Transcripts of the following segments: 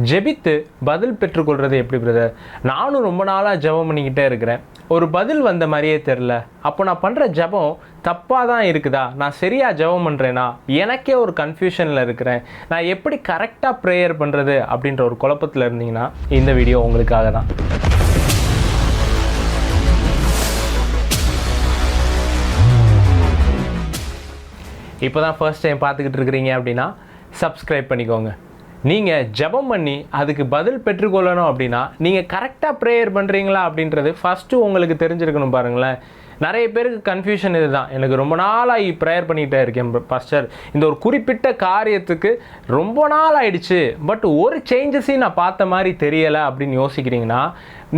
ஜெபித்து பதில் பெற்றுக்கொள்கிறது எப்படி பிரதர்? நானும் ரொம்ப நாளாக ஜெபம் பண்ணிக்கிட்டே இருக்கிறேன், ஒரு பதில் வந்த மாதிரியே தெரில. அப்போ நான் பண்ணுற ஜெபம் தப்பாக தான் இருக்குதா? நான் சரியாக ஜெபம் பண்ணுறேனா? எனக்கே ஒரு கன்ஃபியூஷனில் இருக்கிறேன். நான் எப்படி கரெக்டாக ப்ரேயர் பண்ணுறது அப்படின்ற ஒரு குழப்பத்தில் இருந்தீங்கன்னா இந்த வீடியோ உங்களுக்காக தான். இப்போ தான் ஃபர்ஸ்ட் டைம் பார்த்துக்கிட்டு இருக்கிறீங்க அப்படின்னா சப்ஸ்கிரைப் பண்ணிக்கோங்க. நீங்கள் ஜெபம் பண்ணி அதுக்கு பதில் பெற்றுக்கொள்ளணும் அப்படின்னா நீங்கள் கரெக்டாக ப்ரேயர் பண்ணுறீங்களா அப்படின்றது ஃபஸ்ட்டு உங்களுக்கு தெரிஞ்சிருக்கணும். பாருங்களேன், நிறைய பேருக்கு கன்ஃபியூஷன் இது தான். எனக்கு ரொம்ப நாளாக ப்ரேயர் பண்ணிகிட்டே இருக்கேன் பாஸ்டர், இந்த ஒரு குறிப்பிட்ட காரியத்துக்கு ரொம்ப நாள் ஆயிடுச்சு, பட் ஒரு சேஞ்சஸையும் நான் பார்த்த மாதிரி தெரியலை அப்படின்னு யோசிக்கிறீங்கன்னா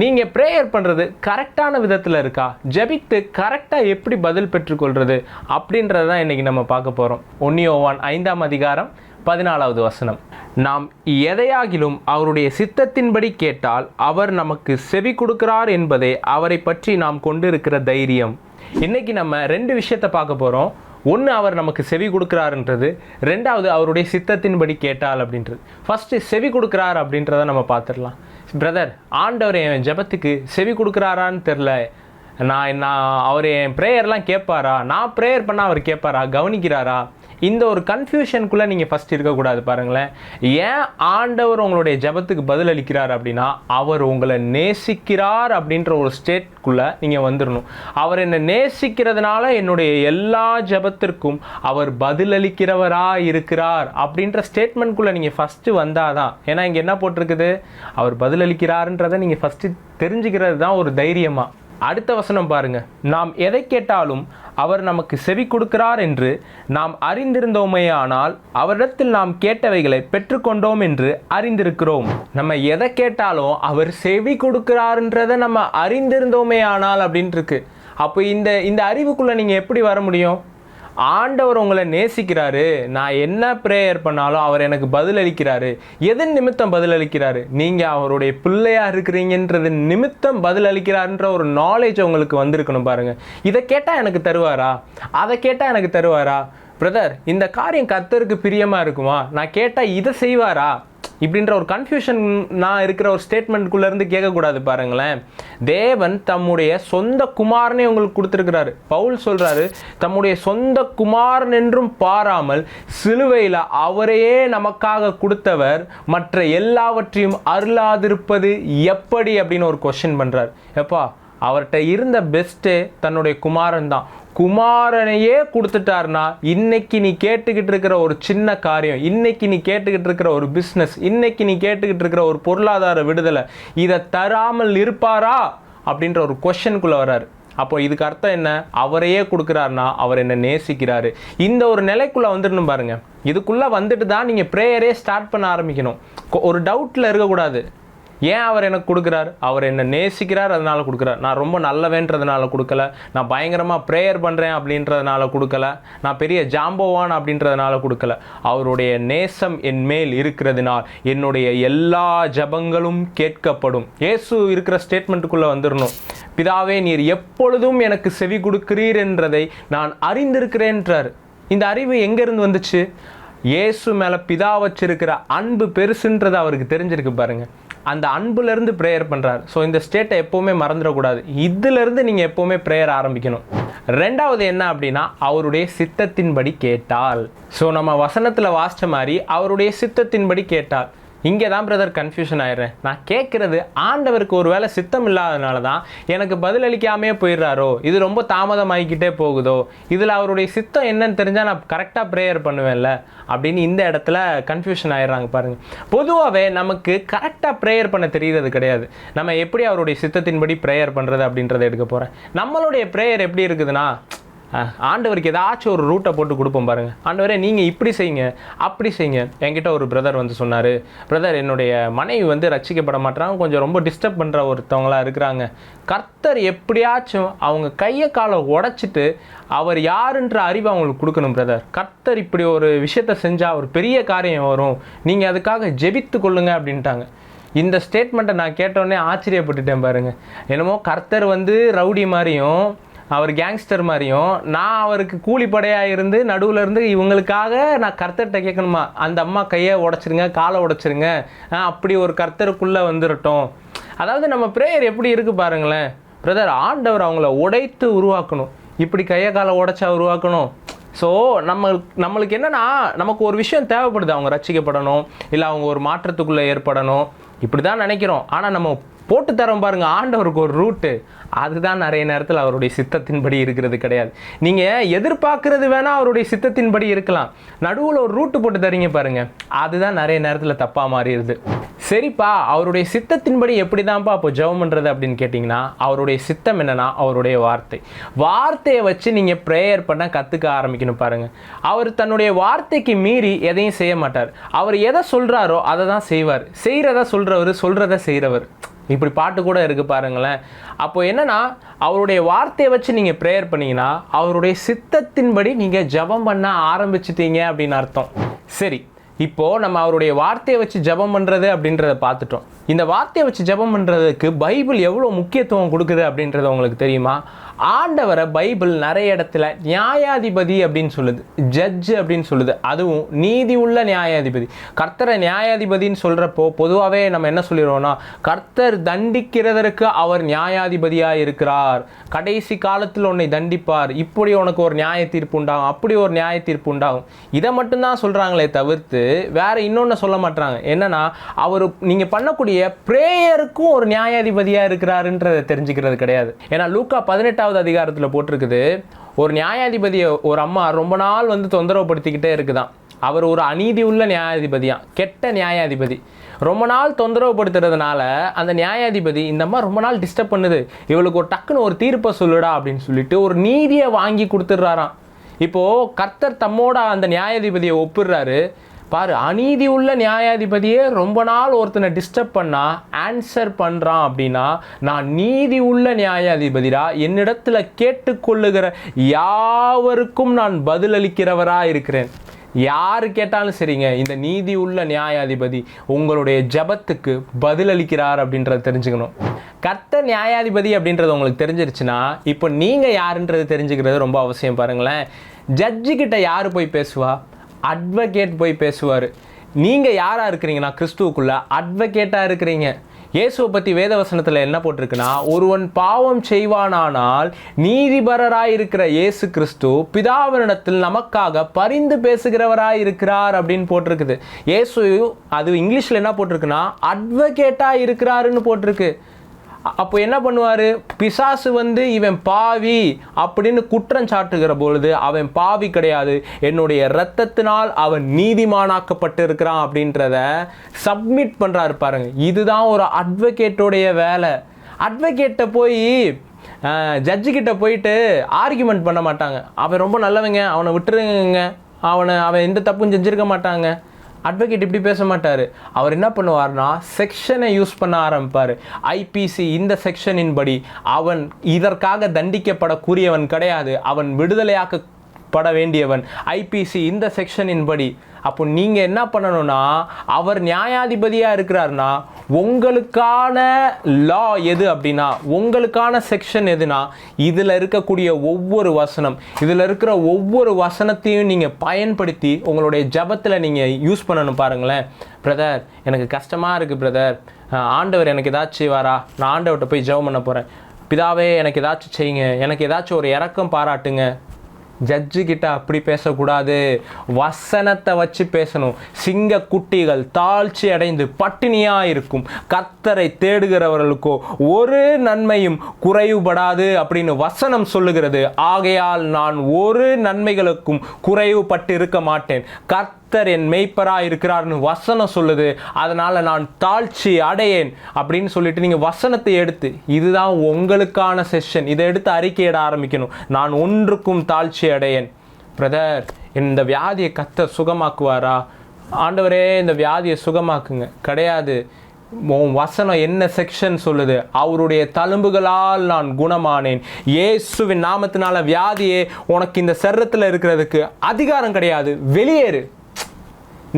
நீங்கள் ப்ரேயர் பண்ணுறது கரெக்டான விதத்தில் இருக்கா, ஜெபித்து கரெக்டாக எப்படி பதில் பெற்றுக்கொள்வது அப்படின்றது தான் இன்றைக்கி நம்ம பார்க்க போகிறோம். 1 யோவான் 5ஆம் அதிகாரம் 14வது வசனம். நாம் எதையாகிலும் அவருடைய சித்தத்தின்படி கேட்டால் அவர் நமக்கு செவி கொடுக்கிறார் என்பதே அவரை பற்றி நாம் கொண்டிருக்கிற தைரியம். இன்னைக்கு நம்ம 2 விஷயத்தை பார்க்க போகிறோம். ஒன்று, அவர் நமக்கு செவி கொடுக்குறாருன்றது. ரெண்டாவது, அவருடைய சித்தத்தின்படி கேட்டால் அப்படின்றது. ஃபஸ்ட்டு செவி கொடுக்குறார் அப்படின்றத நம்ம பார்த்துடலாம். பிரதர், ஆண்டவர் என் ஜெபத்துக்கு செவி கொடுக்குறாரான்னு தெரில, நான் அவர் என் ப்ரேயர்லாம் கேட்பாரா, நான் ப்ரேயர் பண்ணால் அவர் கேட்பாரா, கவனிக்கிறாரா? இந்த ஒரு கன்ஃபியூஷனுக்குள்ளே நீங்கள் ஃபஸ்ட் இருக்கக்கூடாது. பாருங்களேன், ஏன் ஆண்டவர் உங்களுடைய ஜெபத்துக்கு பதில் அளிக்கிறார் அப்படின்னா அவர் உங்களை நேசிக்கிறார் அப்படின்ற ஒரு ஸ்டேட்குள்ளே நீங்கள் வந்துடணும். அவர் என்னை நேசிக்கிறதுனால என்னுடைய எல்லா ஜெபத்திற்கும் அவர் பதிலளிக்கிறவராக இருக்கிறார் அப்படின்ற ஸ்டேட்மெண்ட்குள்ளே நீங்கள் ஃபஸ்ட்டு வந்தால் தான். ஏன்னா இங்கே என்ன போட்டிருக்குது, அவர் பதிலளிக்கிறாருன்றதை நீங்கள் ஃபஸ்ட்டு தெரிஞ்சுக்கிறது தான் ஒரு தைரியமாக. அடுத்த வசனம் பாருங்க, நாம் எதை கேட்டாலும் அவர் நமக்கு செவி கொடுக்கிறார் என்று நாம் அறிந்திருந்தோமேயானால் அவரிடத்தில் நாம் கேட்டவைகளை பெற்றுக்கொண்டோம் என்று அறிந்திருக்கிறோம். நம்ம எதை கேட்டாலும் அவர் செவி கொடுக்கிறாருன்றதை நம்ம அறிந்திருந்தோமேயானால் அப்படின்ட்டு இருக்கு. அப்போ இந்த அறிவுக்குள்ளே நீங்கள் எப்படி வர முடியும்? ஆண்டவர் உங்களை நேசிக்கிறாரு, நான் என்ன ப்ரேயர் பண்ணாலும் அவர் எனக்கு பதில் அளிக்கிறாரு. எதன் நிமித்தம் பதில் அளிக்கிறாரு? நீங்கள் அவருடைய பிள்ளையாக இருக்கிறீங்கன்றது நிமித்தம் பதில் அளிக்கிறாருன்ற ஒரு நாலேஜ் உங்களுக்கு வந்திருக்கணும். பாருங்கள், இதை கேட்டால் எனக்கு தருவாரா, அதை கேட்டால் எனக்கு தருவாரா? பிரதர், இந்த காரியம் கர்த்தருக்கு பிரியமாக இருக்குமா, நான் கேட்டால் இதை செய்வாரா இப்படின்ற ஒரு கன்ஃபியூஷன் நான் இருக்கிற ஒரு ஸ்டேட்மெண்ட்குள்ளேருந்து கேட்கக்கூடாது. பாருங்களேன், தேவன் தம்முடைய சொந்த குமாரனே உங்களுக்கு கொடுத்துருக்கிறாரு. பவுல் சொல்கிறாரு, தம்முடைய சொந்த குமாரன் என்றும் பாராமல் சிலுவையில் அவரையே நமக்காக கொடுத்தவர் மற்ற எல்லாவற்றையும் அருளாதிருப்பது எப்படி அப்படின்னு ஒரு கொஸ்டின் பண்ணுறார். எப்பா, அவர்கிட்ட இருந்த பெஸ்ட்டு தன்னுடைய குமாரன் தான். குமாரனையே கொடுத்துட்டார்னா இன்னைக்கு நீ கேட்டுக்கிட்டு இருக்கிற ஒரு சின்ன காரியம், இன்னைக்கு நீ கேட்டுக்கிட்டு இருக்கிற ஒரு பிஸ்னஸ், இன்னைக்கு நீ கேட்டுக்கிட்டு இருக்கிற ஒரு பொருளாதார விடுதலை, இதை தராமல் இருப்பாரா அப்படின்ற ஒரு கொஸ்டினுக்குள்ளே வர்றாரு. அப்போ இதுக்கு அர்த்தம் என்ன? அவரையே கொடுக்குறாருனா அவர் என்ன நேசிக்கிறாரு. இந்த ஒரு நிலைக்குள்ளே வந்துடணும். பாருங்க, இதுக்குள்ளே வந்துட்டு தான் நீங்கள் ப்ரேயரே ஸ்டார்ட் பண்ண ஆரம்பிக்கணும். ஒரு டவுட்டில் இருக்கக்கூடாது. ஏன் அவர் எனக்கு கொடுக்குறார்? அவர் என்னை நேசிக்கிறார், அதனால கொடுக்குறார். நான் ரொம்ப நல்லவேன்றதுனால கொடுக்கல, நான் பயங்கரமாக ப்ரேயர் பண்ணுறேன் அப்படின்றதுனால கொடுக்கல, நான் பெரிய ஜாம்போவான் அப்படின்றதுனால கொடுக்கல. அவருடைய நேசம் என் மேல் இருக்கிறதுனால் என்னுடைய எல்லா ஜபங்களும் கேட்கப்படும். இயேசு இருக்கிற ஸ்டேட்மெண்ட்டுக்குள்ளே வந்துடணும். பிதாவே, நீர் எப்பொழுதும் எனக்கு செவி கொடுக்கிறீர் என்றதை நான் அறிந்திருக்கிறேன்றார். இந்த அறிவு எங்கேருந்து வந்துச்சு? இயேசு மேலே பிதா வச்சிருக்கிற அன்பு பெருசுன்றது அவருக்கு தெரிஞ்சிருக்கு. பாருங்கள், அந்த அன்புலேருந்து ப்ரேயர் பண்ணுறார். ஸோ இந்த ஸ்டேட்டை எப்போவுமே மறந்துடக்கூடாது. இதிலேருந்து நீங்கள் எப்போவுமே ப்ரேயர் ஆரம்பிக்கணும். ரெண்டாவது என்ன அப்படின்னா, அவருடைய சித்தத்தின்படி கேட்டால். ஸோ நம்ம வசனத்தில் வாசித்த மாதிரி அவருடைய சித்தத்தின்படி கேட்டால். இங்கே தான் பிரதர் கன்ஃபியூஷன் ஆயிடுறேன். நான் கேட்குறது ஆண்டவருக்கு ஒரு வேளை சித்தம் இல்லாதனால தான் எனக்கு பதிலளிக்காமே போயிடுறாரோ, இது ரொம்ப தாமதமாகிக்கிட்டே போகுதோ, இதில் அவருடைய சித்தம் என்னன்னு தெரிஞ்சால் நான் கரெக்டாக ப்ரேயர் பண்ணுவேன்ல அப்படின்னு இந்த இடத்துல கன்ஃபியூஷன் ஆயிடுறாங்க. பாருங்கள், பொதுவாகவே நமக்கு கரெக்டாக ப்ரேயர் பண்ண தெரிகிறது கிடையாது. நம்ம எப்படி அவருடைய சித்தத்தின்படி ப்ரேயர் பண்ணுறது அப்படின்றத எடுக்க போகிறேன். நம்மளுடைய ப்ரேயர் எப்படி இருக்குதுன்னா, ஆண்டவருக்கு ஏதாச்சும் ஒரு ரூட்டை போட்டு கொடுப்போம். பாருங்கள், ஆண்டவரே நீங்கள் இப்படி செய்யுங்க, அப்படி செய்யுங்க. என்கிட்ட ஒரு பிரதர் வந்து சொன்னார், பிரதர் என்னுடைய மனைவி வந்து ரட்சிக்கப்பட மாட்டாங்க, கொஞ்சம் ரொம்ப டிஸ்டர்ப் பண்ணுற ஒருத்தவங்களாக இருக்கிறாங்க. கர்த்தர் எப்படியாச்சும் அவங்க கையை காலை உடைச்சிட்டு அவர் யாருன்ற அறிவை அவங்களுக்கு கொடுக்கணும் பிரதர். கர்த்தர் இப்படி ஒரு விஷயத்தை செஞ்சால் ஒரு பெரிய காரியம் வரும், நீங்கள் அதுக்காக ஜெபித்து கொள்ளுங்க அப்படின்ட்டாங்க. இந்த ஸ்டேட்மெண்ட்டை நான் கேட்டோடனே ஆச்சரியப்பட்டுட்டேன். பாருங்கள், என்னமோ கர்த்தர் வந்து ரவுடி மாதிரியும் அவர் கேங்ஸ்டர் மாதிரியும் நான் அவருக்கு கூலிப்படையாக இருந்து நடுவில் இருந்து இவங்களுக்காக நான் கர்த்தர்கிட்ட கேட்கணுமா, அந்த அம்மா கையை உடச்சிருங்க, காலை உடச்சிருங்க, அப்படி ஒரு கர்த்தருக்குள்ளே வந்துடட்டும். அதாவது நம்ம ப்ரேயர் எப்படி இருக்குது பாருங்களேன் பிரதர். ஆண்டவர் அவங்கள உடைத்து உருவாக்கணும், இப்படி கையை காலை உடைச்சா உருவாக்கணும். ஸோ நம்மளுக்கு என்னென்னா, நமக்கு ஒரு விஷயம் தேவைப்படுது, அவங்க ரட்சிக்கப்படணும், இல்லை அவங்க ஒரு மாற்றத்துக்குள்ளே ஏற்படணும், இப்படி தான் நினைக்கிறோம். ஆனால் நம்ம போட்டு தரோம் பாருங்கள் ஆண்டவருக்கு ஒரு ரூட்டு, அதுதான் நிறைய நேரத்தில் அவருடைய சித்தத்தின்படி இருக்கிறது கிடையாது. நீங்கள் எதிர்பார்க்கறது வேணால் அவருடைய சித்தத்தின்படி இருக்கலாம், நடுவில் ஒரு ரூட்டு போட்டு தரீங்க பாருங்கள், அதுதான் நிறைய நேரத்தில் தப்பாக மாறிடுது. சரிப்பா, அவருடைய சித்தத்தின்படி எப்படி தான்ப்பா அப்போ ஜெபம் பண்ணுறது அப்படின்னு கேட்டிங்கன்னா, அவருடைய சித்தம் என்னென்னா அவருடைய வார்த்தையை வச்சு நீங்கள் ப்ரேயர் பண்ண கற்றுக்க ஆரம்பிக்கணும் பாருங்கள். அவர் தன்னுடைய வார்த்தைக்கு மீறி எதையும் செய்ய மாட்டார். அவர் எதை சொல்கிறாரோ அதை தான் செய்வார். செய்கிறத சொல்கிறவர், சொல்கிறத செய்கிறவர். இப்படி பாட்டு கூட இருக்குது பாருங்களேன். அப்போ என்னென்னா, அவருடைய வார்த்தையை வச்சு நீங்கள் ப்ரேயர் பண்ணிங்கன்னா அவருடைய சித்தத்தின்படி நீங்கள் ஜெபம் பண்ண ஆரம்பிச்சிட்டீங்க அப்படின்னு அர்த்தம். சரி, இப்போது நம்ம அவருடைய வார்த்தையை வச்சு ஜெபம் பண்ணுறது அப்படின்றத பார்த்துட்டோம். இந்த வார்த்தையை வச்சு ஜெபம் பண்ணுறதுக்கு பைபிள் எவ்வளோ முக்கியத்துவம் கொடுக்குது அப்படின்றது உங்களுக்கு தெரியுமா? ஆண்டவரை பைபிள் நிறைய இடத்துல நியாயாதிபதி அப்படின்னு சொல்லுது, ஜட்ஜ் அப்படின்னு சொல்லுது, அதுவும் நீதி உள்ள நியாயாதிபதி. கர்த்தரை நியாயாதிபதின்னு சொல்கிறப்போ பொதுவாகவே நம்ம என்ன சொல்லிடுவோம்னா, கர்த்தர் தண்டிக்கிறதற்கு அவர் நியாயாதிபதியாக இருக்கிறார், கடைசி காலத்தில் உன்னை தண்டிப்பார், இப்படி உனக்கு ஒரு நியாய தீர்ப்பு உண்டாகும், அப்படி ஒரு நியாய தீர்ப்பு உண்டாகும். இதை மட்டும்தான் சொல்கிறாங்களே தவிர்த்து வேற இன்னொன்று சொல்ல மாட்டாங்க. என்னன்னா, அவர் நீங்கள் பண்ணக்கூடிய பிரேயருக்கும் ஒரு நியாயாதிபதியாக இருக்கிறாருன்றதை தெரிஞ்சுக்கிறது கிடையாது. ஏன்னா லூக்கா 18வது அதிகாரத்தில் போட்டிருக்குது, ஒரு நியாயாதிபதியை ஒரு அம்மா ரொம்ப நாள் வந்து தொந்தரவுப்படுத்திக்கிட்டே இருக்குதான். அவர் ஒரு அநீதி உள்ள நியாயாதிபதியா, கெட்ட நியாயாதிபதி. ரொம்ப நாள் தொந்தரவுப்படுத்துறதுனால அந்த நியாயாதிபதி, இந்த அம்மா ரொம்ப நாள் டிஸ்டர்ப் பண்ணுது, இவளுக்கு ஒரு டக்குன்னு ஒரு தீர்ப்பை சொல்லுடா அப்படின்னு சொல்லிட்டு ஒரு நீதியை வாங்கி கொடுத்துட்றாராம். இப்போது கர்த்தர் தம்மோட அந்த நியாயாதிபதியை ஒப்பிடுறாரு பாரு. அநீதி உள்ள நியாயாதிபதியே ரொம்ப நாள் ஒருத்தனை டிஸ்டர்ப் பண்ணா ஆன்சர் பண்ணுறான் அப்படின்னா, நான் நீதி உள்ள நியாயாதிபதிடா, என்னிடத்துல கேட்டுக்கொள்ளுகிற யாவருக்கும் நான் பதிலளிக்கிறவராக இருக்கிறேன். யார் கேட்டாலும் சரிங்க, இந்த நீதி உள்ள நியாயாதிபதி உங்களுடைய ஜபத்துக்கு பதிலளிக்கிறார் அப்படின்றத தெரிஞ்சுக்கணும். கர்த்தர் நியாயாதிபதி அப்படின்றது உங்களுக்கு தெரிஞ்சிருச்சுன்னா, இப்போ நீங்கள் யாருன்றது தெரிஞ்சுக்கிறது ரொம்ப அவசியம். பாருங்களேன், ஜட்ஜு கிட்ட யார் போய் பேசுவா? அட்வொகேட் போய் பேசுவார். நீங்கள் யாராக இருக்கிறீங்கன்னா கிறிஸ்துவுக்குள்ள அட்வொகேட்டாக இருக்கிறீங்க. இயேசுவை பற்றி வேதவசனத்தில் என்ன போட்டிருக்குன்னா, ஒருவன் பாவம் செய்வானானால் நீதிபரராக இருக்கிற இயேசு கிறிஸ்து பிதாவினிடத்தில் நமக்காக பரிந்து பேசுகிறவராக இருக்கிறார் அப்படின்னு போட்டிருக்குது. இயேசு அது இங்கிலீஷில் என்ன போட்டிருக்குன்னா அட்வொகேட்டாக இருக்கிறாருன்னு போட்டிருக்கு. அப்போ என்ன பண்ணுவார்? பிசாசு வந்து இவன் பாவி அப்படின்னு குற்றம் சாட்டுகிற பொழுது அவன் பாவி கிடையாது, என்னுடைய இரத்தத்தினால் அவன் நீதிமானாக்கப்பட்டு இருக்கிறான் அப்படின்றத சப்மிட் பண்ணுறாரு பாருங்க. இதுதான் ஒரு அட்வொகேட்டோடைய வேலை. அட்வொகேட்டை போய் ஜட்ஜுக்கிட்ட போயிட்டு ஆர்கியூமெண்ட் பண்ண மாட்டாங்க. அவன் ரொம்ப நல்லவங்க, அவனை விட்டுருங்க, அவன் எந்த தப்பும் செஞ்சுருக்க மாட்டாங்க. அட்வொகேட் இப்படி பேச மாட்டார். அவர் என்ன பண்ணுவார்னா செக்ஷனை யூஸ் பண்ண ஆரம்பிப்பார். ஐபிசி இந்த செக்ஷனின் படி அவன் இதற்காக தண்டிக்கப்படக்கூடியவன் கிடையாது, அவன் விடுதலையாக்கப்பட வேண்டியவன், ஐபிசி இந்த செக்ஷனின் படி. அப்போ நீங்கள் என்ன பண்ணணும்னா, அவர் நியாயாதிபதியாக இருக்கிறார்னா உங்களுக்கான லா எது அப்படின்னா, உங்களுக்கான செக்ஷன் எதுனா, இதில் இருக்கக்கூடிய ஒவ்வொரு வசனம், இதில் இருக்கிற ஒவ்வொரு வசனத்தையும் நீங்கள் பயன்படுத்தி உங்களுடைய ஜபத்தில் நீங்கள் யூஸ் பண்ணணும். பாருங்களேன், பிரதர் எனக்கு கஷ்டமாக இருக்குது பிரதர், ஆண்டவர் எனக்கு ஏதாச்சும் வாரா, நான் ஆண்டவர்கிட்ட போய் ஜெபம் பண்ண போகிறேன், பிதாவே எனக்கு ஏதாச்சும் செய்யுங்க, எனக்கு ஏதாச்சும் ஒரு இரக்கம் பாராட்டுங்க. ஜட்ஜு கிட்ட அப்படி பேசக்கூடாது, வசனத்தை வச்சு பேசணும். சிங்க குட்டிகள் தாழ்ச்சி அடைந்து பட்டினியாக இருக்கும், கர்த்தரை தேடுகிறவர்களுக்கோ ஒரு நன்மையும் குறைவுபடாது அப்படின்னு வசனம் சொல்லுகிறது. ஆகையால் நான் ஒரு நன்மைகளுக்கும் குறைவுபட்டு இருக்க மாட்டேன், கர்த்தர் என் மெய்ப்பராக இருக்கிறார்னு வசனம் சொல்லுது, அதனால் நான் தாழ்ச்சி அடையேன் அப்படின்னு சொல்லிட்டு நீங்கள் வசனத்தை எடுத்து, இதுதான் உங்களுக்கான செஷன், இதை எடுத்து அறிக்கையிட ஆரம்பிக்கணும். நான் ஒன்றுக்கும் தாழ்ச்சி அடையேன். பிரதர் இந்த வியாதியை கர்த்தர் சுகமாக்குவாரா? ஆண்டவரே இந்த வியாதியை சுகமாக்குங்க. கிடையாது, உன் வசனம் என்ன செக்ஷன் சொல்லுது? அவருடைய தழும்புகளால் நான் குணமானேன். இயேசுவின் நாமத்தினால வியாதியே உனக்கு இந்த சரீரத்தில் இருக்கிறதுக்கு அதிகாரம் கிடையாது, வெளியேறு.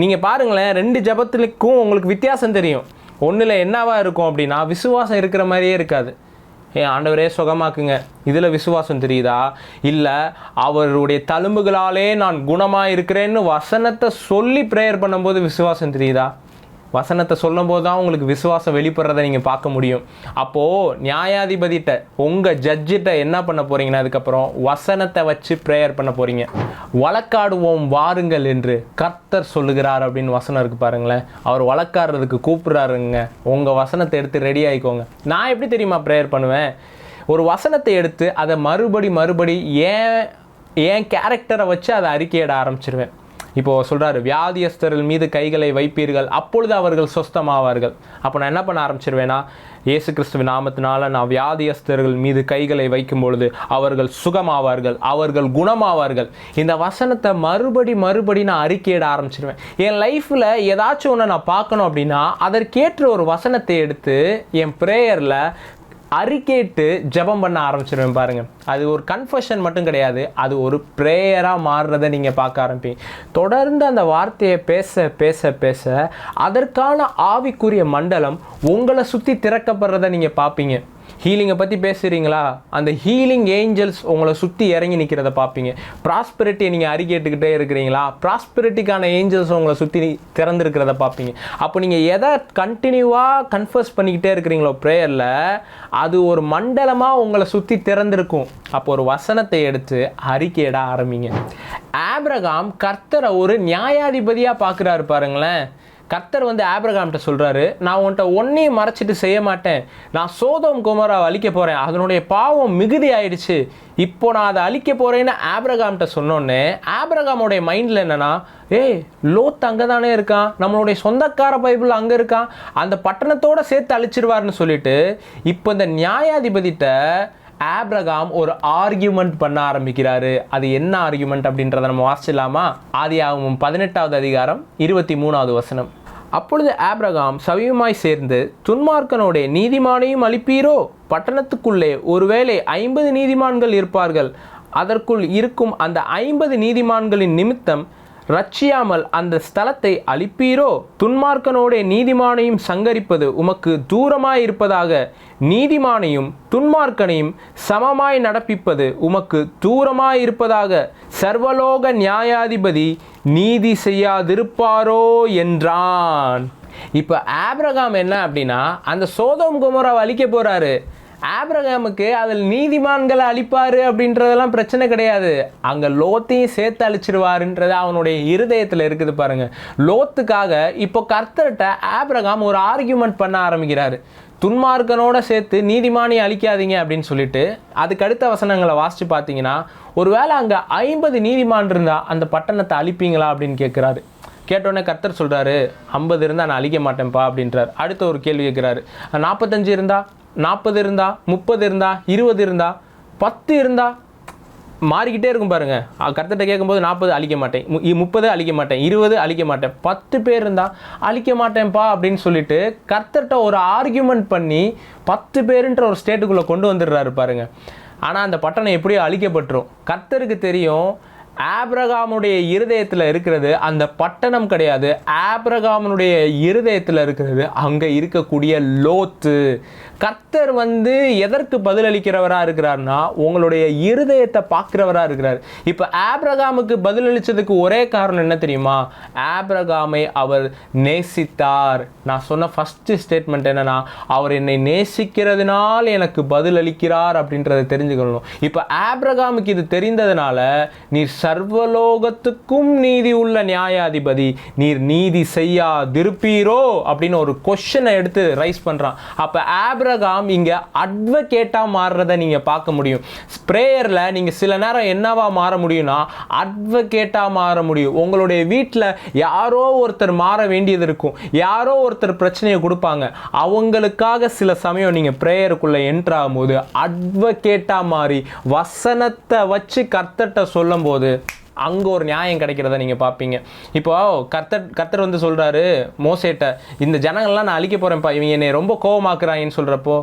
நீங்கள் பாருங்களேன், ரெண்டு ஜபத்துக்கும் உங்களுக்கு வித்தியாசம் தெரியும். ஒன்றில் என்னவா இருக்கும் அப்படின்னா, விசுவாசம் இருக்கிற மாதிரியே இருக்காது. ஆண்டவரே சுகமாக்குங்க, இதில் விசுவாசம் தெரியுதா? இல்லை அவருடைய தழும்புகளாலே நான் குணமாக இருக்கிறேன்னு வசனத்தை சொல்லி ப்ரேயர் பண்ணும்போது விசுவாசம் தெரியுதா? வசனத்தை சொல்லும் போது தான் உங்களுக்கு விசுவாசம் வெளிப்படுறதை நீங்கள் பார்க்க முடியும். அப்போது நியாயாதிபதிகிட்ட, உங்கள் ஜட்ஜிட்ட என்ன பண்ண போகிறீங்கன்னா அதுக்கப்புறம் வசனத்தை வச்சு ப்ரேயர் பண்ண போகிறீங்க. வழக்காடுவோம் வாருங்கள் என்று கர்த்தர் சொல்லுகிறார் அப்படின்னு வசனம் இருக்குது பாருங்களேன். அவர் வழக்காடுறதுக்கு கூப்பிட்றாருங்க. உங்கள் வசனத்தை எடுத்து ரெடி ஆகிக்கோங்க. நான் எப்படி தெரியுமா ப்ரேயர் பண்ணுவேன்? ஒரு வசனத்தை எடுத்து அதை மறுபடி ஏன் கேரக்டரை வச்சு அதை அறிக்கையிட ஆரம்பிச்சிருவேன். இப்போது சொல்கிறாரு, வியாதியஸ்தர்கள் மீது கைகளை வைப்பீர்கள், அப்பொழுது அவர்கள் சொஸ்தமாவார்கள். அப்போ நான் என்ன பண்ண ஆரம்பிச்சிருவேன்னா, இயேசு கிறிஸ்துவின் நாமத்தினால நான் வியாதியஸ்தர்கள் மீது கைகளை வைக்கும் பொழுது அவர்கள் சுகமாவார்கள், அவர்கள் குணமாவார்கள். இந்த வசனத்தை மறுபடி நான் அறிக்கையிட ஆரம்பிச்சிருவேன். என் லைஃப்பில் ஏதாச்சும் ஒன்று நான் பார்க்கணும் அப்படின்னா அதற்கேற்ற ஒரு வசனத்தை எடுத்து என் ப்ரேயரில் அறிக்கையிட்டு ஜெபம் பண்ண ஆரம்பிச்சிருவேன் பாருங்கள். அது ஒரு கன்ஃபெஷன் மட்டும் கிடையாது, அது ஒரு ப்ரேயராக மாறுறதை நீங்கள் பார்க்க ஆரம்பிப்பீங்க. தொடர்ந்து அந்த வார்த்தையை பேச அதற்கான ஆவிக்குரிய மண்டலம் உங்களை சுற்றி திறக்கப்படுறதை நீங்கள் பார்ப்பீங்க. ஹீலிங்கை பற்றி பேசுகிறீங்களா, அந்த ஹீலிங் ஏஞ்சல்ஸ் உங்களை சுற்றி இறங்கி நிற்கிறத பார்ப்பீங்க. ப்ராஸ்பெரிட்டியை நீங்கள் அறிக்கையிட்டுக்கிட்டே இருக்கிறீங்களா, ப்ராஸ்பெரிட்டிக்கான ஏஞ்சல்ஸ் உங்களை சுற்றி திறந்துருக்கிறத பார்ப்பீங்க. அப்போ நீங்கள் எதை கண்டினியூவாக கன்ஃபர்ஸ் பண்ணிக்கிட்டே இருக்கிறீங்களோ ப்ரேயரில், அது ஒரு மண்டலமாக உங்களை சுற்றி திறந்திருக்கும். அப்போ ஒரு வசனத்தை எடுத்து அறிக்கையிட ஆரம்பிங்க. ஆபிரகாம் கர்த்தரை ஒரு நியாயாதிபதியாக பார்க்குறாரு பாருங்களேன். கர்த்தர் ஆபிரகாம்கிட்ட சொல்கிறாரு, நான் உன்கிட்ட ஒன்றையும் மறைச்சிட்டு செய்ய மாட்டேன், நான் சோதோம் கொமோராவை அழிக்க போகிறேன், அதனுடைய பாவம் மிகுதி ஆயிடுச்சு, இப்போ நான் அதை அழிக்க போகிறேன்னு ஆபிரகாம்கிட்ட சொன்னோன்னே ஆபிரகாமோடைய மைண்டில் என்னென்னா, லோத் அங்கே தானே இருக்கான், நம்மளுடைய சொந்தக்கார பைபிள் அங்கே இருக்கான், அந்த பட்டணத்தோடு சேர்த்து அழிச்சிருவார்னு சொல்லிட்டு இப்போ இந்த நியாயாதிபதிட்ட ஆபிரகாம் ஒரு ஆர்கியூமெண்ட் பண்ண ஆரம்பிக்கிறாரு. அது என்ன ஆர்கியூமெண்ட் அப்படின்றத நம்ம வாசிச்சலாமா? ஆதியாகமம் 18வது அதிகாரம் 23வது வசனம். அப்பொழுது ஆபிரகாம் சவியுமாய் சேர்ந்து, துன்மார்க்கனோட நீதிமானையும் அழிப்பீரோ? பட்டணத்துக்குள்ளே ஒருவேளை 50 நீதிமான்கள் இருப்பார்கள், அதற்குள் இருக்கும் அந்த 50 நீதிமான்களின் நிமித்தம் ரட்சியாமல் அந்த ஸ்தலத்தை அழிப்பீரோ? துன்மார்க்கனோட நீதிமானையும் சங்கரிப்பது உமக்கு தூரமாய் இருப்பதாக, நீதிமானையும் துன்மார்க்கனையும் சமமாய் நடப்பிப்பது உமக்கு தூரமாய் இருப்பதாக, சர்வலோக நியாயாதிபதி நீதி செய்யாதிருப்பாரோ என்றான். இப்போ ஆபிரகாம் என்ன அப்படின்னா, அந்த சோதோம் கொமோராவை அழிக்க போறாரு. ஆபிரகாமுக்கு அதில் நீதிமான்களை அழிப்பார் அப்படின்றதெல்லாம் பிரச்சனை கிடையாது, அங்கே லோத்தையும் சேர்த்து அழிச்சிருவாருன்றது அவனுடைய இருதயத்தில் இருக்குது பாருங்கள். லோத்துக்காக இப்போ கர்த்தர்கிட்ட ஆபிரகாம் ஒரு ஆர்கியூமெண்ட் பண்ண ஆரம்பிக்கிறாரு. துன்மார்க்கனோட சேர்த்து நீதிமானி அழிக்காதீங்க அப்படின்னு சொல்லிட்டு அதுக்கு அடுத்த வசனங்களை வாசித்து பார்த்தீங்கன்னா, ஒருவேளை அங்கே 50 நீதிமான் இருந்தால் அந்த பட்டணத்தை அழிப்பீங்களா அப்படின்னு கேட்குறாரு. கேட்டோடனே கர்த்தர் சொல்கிறாரு, 50 இருந்தால் நான் அழிக்க மாட்டேன்ப்பா அப்படின்றார். அடுத்த ஒரு கேள்வி கேட்குறாரு, 45 இருந்தா, 40 இருந்தா, 30 இருந்தா, 20 இருந்தா, 10 இருந்தா, மாறிக்கிட்டே இருக்கும் பாருங்க. கர்த்தர்கிட்ட கேட்கும்போது 40 அழிக்க மாட்டேன், 30 அழிக்க மாட்டேன், 20 அழிக்க மாட்டேன், 10 பேர் இருந்தால் அழிக்க மாட்டேன்ப்பா அப்படின்னு சொல்லிட்டு கர்த்தர்கிட்ட ஒரு ஆர்கியூமெண்ட் பண்ணி 10 பேருன்ற ஒரு ஸ்டேட்டுக்குள்ளே கொண்டு வந்துடுறாரு பாருங்க. ஆனால் அந்த பட்டணம் எப்படியோ அழிக்கப்பட்டுரும். கர்த்தருக்கு தெரியும் ஆபிரகாமுடைய இருதயத்தில் இருக்கிறது அந்த பட்டணம் கிடையாது, ஆபிரகாமுடைய இருதயத்தில் இருக்கிறது அங்கே இருக்கக்கூடிய லோத்து. கர்த்தர் எதற்கு பதிலளிக்கிறவராக இருக்கிறார்னா, உங்களுடைய இருதயத்தை பார்க்குறவராக இருக்கிறார். இப்போ ஆபிரகாமுக்கு பதிலளித்ததுக்கு ஒரே காரணம் என்ன தெரியுமா? ஆபிரகாமை அவர் நேசித்தார். நான் சொன்ன ஃபஸ்ட்டு ஸ்டேட்மெண்ட் என்னன்னா, அவர் என்னை நேசிக்கிறதுனால எனக்கு பதிலளிக்கிறார் அப்படின்றத தெரிஞ்சுக்கணும். இப்போ ஆபிரகாமுக்கு இது தெரிந்ததுனால, நீர் சர்வலோகத்துக்கும் நீதி உள்ள நியாயாதிபதி, நீர் நீதி செய்யாதிருப்பீரோ அப்படின்னு ஒரு கொஸ்டினை எடுத்து ரைஸ் பண்ணுறான். அப்போ ஆபிரகாம் இங்கே அட்வொகேட்டாக மாறுறதை நீங்கள் பார்க்க முடியும். ப்ரேயரில் நீங்கள் சில நேரம் என்னவா மாற முடியும்னா, அட்வொகேட்டாக மாற முடியும். உங்களுடைய வீட்டில் யாரோ ஒருத்தர் மாற வேண்டியது இருக்கும், யாரோ ஒருத்தர் பிரச்சனையை கொடுப்பாங்க, அவங்களுக்காக சில சமயம் நீங்கள் ப்ரேயருக்குள்ளே என்ட்ரு ஆகும்போது அட்வொகேட்டாக மாறி வசனத்தை வச்சு கர்த்தர்கிட்ட சொல்லும் போது அங்கே ஒரு நியாயம் கிடைக்கிறத நீங்கள் பார்ப்பீங்க. இப்போ கர்த்தர் சொல்கிறாரு மோசேட்ட, இந்த ஜனங்கள்லாம் நான் அழிக்க போகிறேன்ப்பா, இவங்க என்னை ரொம்ப கோவமாக்குறாங்கன்னு சொல்கிறப்போ,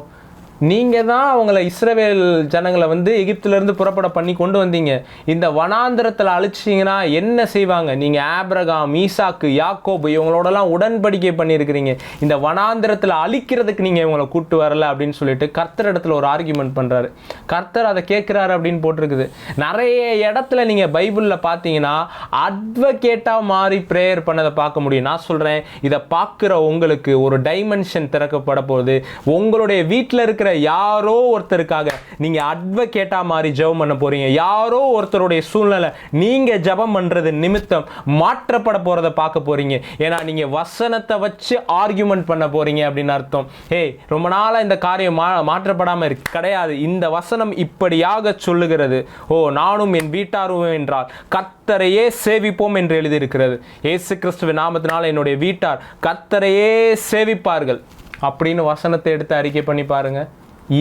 நீங்கள் தான் அவங்கள இஸ்ரவேல் ஜனங்களை வந்து எகிப்திலேருந்து புறப்பட பண்ணி கொண்டு வந்தீங்க. இந்த வனாந்திரத்தில் அழிச்சிங்கன்னா என்ன செய்வாங்க? நீங்கள் ஆபிரகாம், ஈசாக்கு, யாக்கோபு இவங்களோடலாம் உடன்படிக்கை பண்ணியிருக்கிறீங்க. இந்த வனாந்திரத்தில் அழிக்கிறதுக்கு நீங்கள் இவங்களை கூட்டு வரல அப்படின்னு சொல்லிட்டு கர்த்தர் இடத்துல ஒரு ஆர்கியூமெண்ட் பண்ணுறாரு. கர்த்தர் அதை கேட்குறாரு அப்படின்னு போட்டிருக்குது. நிறைய இடத்துல நீங்கள் பைபிளில் பார்த்தீங்கன்னா அட்வொகேட்டாக மாறி ப்ரேயர் பண்ணதை பார்க்க முடியும். நான் சொல்கிறேன், இதை பார்க்குற உங்களுக்கு ஒரு டைமென்ஷன் திறக்கப்பட போகுது. உங்களுடைய வீட்டில் இருக்கிற யாரோ ஒருத்தருக்காக நீங்க அட்வொகேட்டா மாதிரி ஜெபம் பண்ண போறீங்க. யாரோ ஒருத்தருடைய சூழ்நிலை நீங்க ஜெபம் பண்றது நிமித்தம் மாற்றப்பட போறதை பார்க்க போறீங்க. ஏன்னா நீங்க வசனத்தை வச்சு ஆர்கியூமெண்ட் பண்ண போறீங்க அப்படின்னு அர்த்தம். ரொம்ப நாளா இந்த காரியம் மாற்றப்படாம இருக்கு கிடையாது. இந்த வசனம் இப்படியாக சொல்லுகிறது, நானும் என் வீட்டாரும் என்றால் கர்த்தரையே சேவிப்போம் என்று எழுதியிருக்கிறது. இயேசு கிறிஸ்துவின் நாமத்தினால என்னுடைய வீட்டார் கர்த்தரையே சேவிப்பார்கள் அப்படின்னு வசனத்தை எடுத்து அறிக்கை பண்ணி பாருங்க.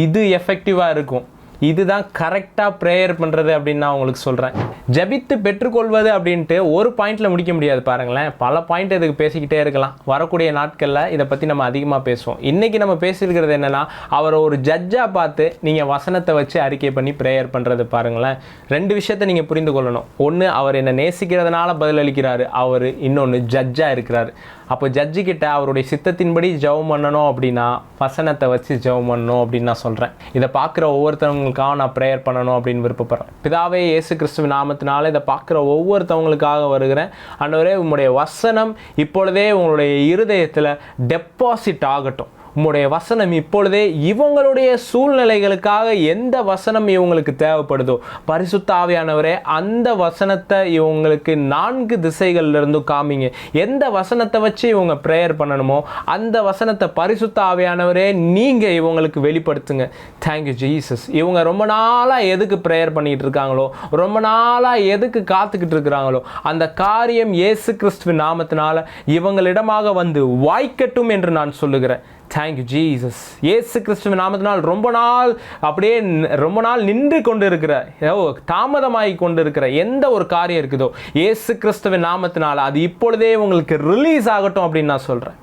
இது எஃபெக்டிவாக இருக்கும். இதுதான் கரெக்டாக ப்ரேயர் பண்ணுறது அப்படின்னு நான் உங்களுக்கு சொல்கிறேன். ஜபித்து பெற்றுக்கொள்வது அப்படின்ட்டு ஒரு பாயிண்டில் முடிக்க முடியாது பாருங்களேன். பல பாயிண்ட் இதுக்கு பேசிக்கிட்டே இருக்கலாம். வரக்கூடிய நாட்களில் இதை பற்றி நம்ம அதிகமாக பேசுவோம். இன்றைக்கி நம்ம பேசியிருக்கிறது என்னென்னா, அவரை ஒரு ஜட்ஜாக பார்த்து நீங்கள் வசனத்தை வச்சு அறிக்கை பண்ணி ப்ரேயர் பண்ணுறது பாருங்களேன். 2 விஷயத்தை நீங்கள் புரிந்து கொள்ளணும். ஒன்று, அவர் என்னை நேசிக்கிறதுனால பதிலளிக்கிறாரு. அவர் இன்னொன்று ஜட்ஜாக இருக்கிறார். அப்போ ஜட்ஜிக்கிட்ட அவருடைய சித்தத்தின்படி ஜெபம் பண்ணணும் அப்படின்னா வசனத்தை வச்சு ஜெபம் பண்ணணும் அப்படின்னு நான் சொல்கிறேன். இதை பார்க்குற ஒவ்வொருத்தவங்களுக்காக நான் ப்ரேயர் பண்ணணும் அப்படின்னு விருப்பப்படுறேன். பிதாவே இயேசு கிறிஸ்துவின் நாமத்தினால இதை பார்க்குற ஒவ்வொருத்தவங்களுக்காக வருகிறேன். ஆண்டவரே, உம்முடைய வசனம் இப்பொழுதே உங்களுடைய இருதயத்தில் டெபாசிட் ஆகட்டும். உம்முடைய வசனம் இப்பொழுதே இவங்களுடைய சூழ்நிலைகளுக்காக எந்த வசனம் இவங்களுக்கு தேவைப்படுதோ பரிசுத்த ஆவியானவரே அந்த வசனத்தை இவங்களுக்கு 4 திசைகள்லேருந்து காமிங்க. எந்த வசனத்தை வச்சு இவங்க ப்ரேயர் பண்ணணுமோ அந்த வசனத்தை பரிசுத்த ஆவியானவரே நீங்கள் இவங்களுக்கு வெளிப்படுத்துங்க. Thank you Jesus. இவங்க ரொம்ப நாளாக எதுக்கு ப்ரேயர் பண்ணிகிட்டு இருக்காங்களோ, ரொம்ப நாளாக எதுக்கு காத்துக்கிட்டு இருக்கிறாங்களோ அந்த காரியம் இயேசு கிறிஸ்துவின் நாமத்தினால இவங்களிடமாக வந்து வாய்க்கட்டும் என்று நான் சொல்லுகிறேன். Thank you Jesus. இயேசு கிறிஸ்துவின் நாமத்தினால் ரொம்ப நாள் நின்று கொண்டு இருக்கிற, தாமதமாகி கொண்டு இருக்கிற எந்த ஒரு காரியம் இருக்குதோ இயேசு கிறிஸ்துவின் நாமத்தினால் அது இப்பொழுதே உங்களுக்கு ரிலீஸ் ஆகட்டும் அப்படின்னு நான் சொல்கிறேன்.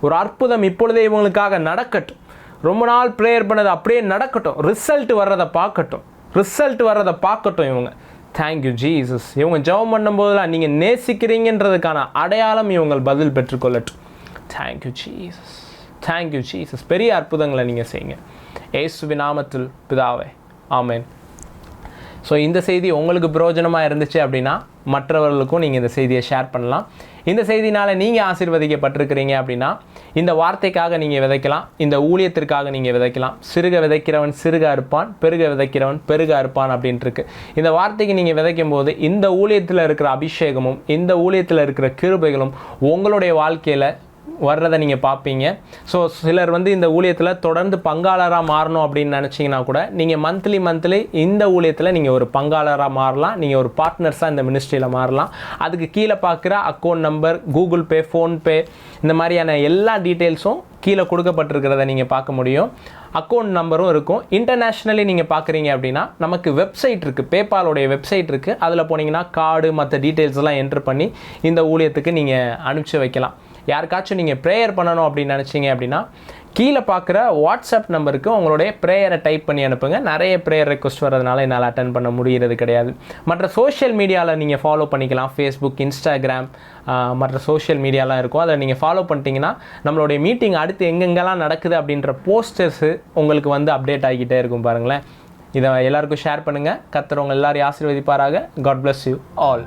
ஒரு அற்புதம் இப்பொழுதே இவங்களுக்காக நடக்கட்டும். ரொம்ப நாள் ப்ரேயர் பண்ணது அப்படியே நடக்கட்டும். ரிசல்ட் வர்றதை பார்க்கட்டும் இவங்க. Thank you Jesus. இவங்க ஜெபம் பண்ணும்போதெல்லாம் நீங்கள் நேசிக்கிறீங்கன்றதுக்கான அடையாளம் இவங்க பதில் பெற்றுக்கொள்ளட்டும். Thank you Jesus. Thank you Jesus. பெரிய அற்புதங்களை நீங்கள் செய்யுங்க இயேசுவின் நாமத்தில் பிதாவே, ஆமென். ஸோ இந்த செய்தி உங்களுக்கு பிரயோஜனமாக இருந்துச்சு அப்படின்னா மற்றவர்களுக்கும் நீங்கள் இந்த செய்தியை ஷேர் பண்ணலாம். இந்த செய்தினால் நீங்கள் ஆசீர்வதிக்கப்பட்டிருக்கிறீங்க அப்படின்னா இந்த வார்த்தைக்காக நீங்கள் விதைக்கலாம், இந்த ஊழியத்திற்காக நீங்கள் விதைக்கலாம். சிறுக விதைக்கிறவன் சிறுக அறுப்பான், பெருக விதைக்கிறவன் பெருக அறுப்பான் அப்படின்ட்டுருக்கு. இந்த வார்த்தைக்கு நீங்கள் விதைக்கும் போது இந்த ஊழியத்தில் இருக்கிற அபிஷேகமும் இந்த ஊழியத்தில் இருக்கிற கிருபைகளும் உங்களுடைய வாழ்க்கையில் வர்றதை நீங்கள் பார்ப்பீங்க. ஸோ சிலர் இந்த ஊழியத்தில் தொடர்ந்து பங்காளராக மாறணும் அப்படின்னு நினச்சிங்கன்னா கூட நீங்கள் மந்த்லி இந்த ஊழியத்தில் நீங்கள் ஒரு பங்காளராக மாறலாம். நீங்கள் ஒரு பார்ட்னர்ஸாக இந்த மினிஸ்ட்ரியில் மாறலாம். அதுக்கு கீழே பார்க்குற account number, Google Pay, PhonePe, இந்த மாதிரியான எல்லா டீட்டெயில்ஸும் கீழே கொடுக்கப்பட்டிருக்கிறத நீங்கள் பார்க்க முடியும். அக்கௌண்ட் நம்பரும் இருக்கும். இன்டர்நேஷ்னலி நீங்கள் பார்க்குறீங்க அப்படின்னா நமக்கு வெப்சைட் இருக்குது, பேபாலோடைய வெப்சைட் இருக்குது. அதில் போனீங்கன்னா கார்டு மற்ற டீட்டெயில்ஸ் எல்லாம் என்ட்ரு பண்ணி இந்த ஊழியத்துக்கு நீங்கள் அனுப்பிச்சி வைக்கலாம். யாருக்காச்சும் நீங்கள் ப்ரேயர் பண்ணணும் அப்படின்னு நினச்சிங்க அப்படின்னா கீழே பார்க்குற வாட்ஸ்அப் நம்பருக்கு உங்களுடைய ப்ரேயரை டைப் பண்ணி அனுப்புங்க. நிறைய ப்ரேயர் ரெக்வஸ்ட் வரதுனால என்னால் அட்டன் பண்ண முடிகிறது கிடையாது. மற்ற சோஷியல் மீடியாவில் நீங்கள் ஃபாலோ பண்ணிக்கலாம். ஃபேஸ்புக், இன்ஸ்டாகிராம், மற்ற சோஷியல் மீடியாலாம் இருக்கும். அதை நீங்கள் ஃபாலோ பண்ணிட்டீங்கன்னா நம்மளுடைய மீட்டிங் அடுத்து எங்கெங்கெல்லாம் நடக்குது அப்படின்ற போஸ்டர்ஸு உங்களுக்கு அப்டேட் ஆகிக்கிட்டே இருக்கும் பாருங்களேன். இதை எல்லாருக்கும் ஷேர் பண்ணுங்கள். கர்த்தர் உங்கள் எல்லாரையும் ஆசீர்வதிப்பாராக. God bless you all.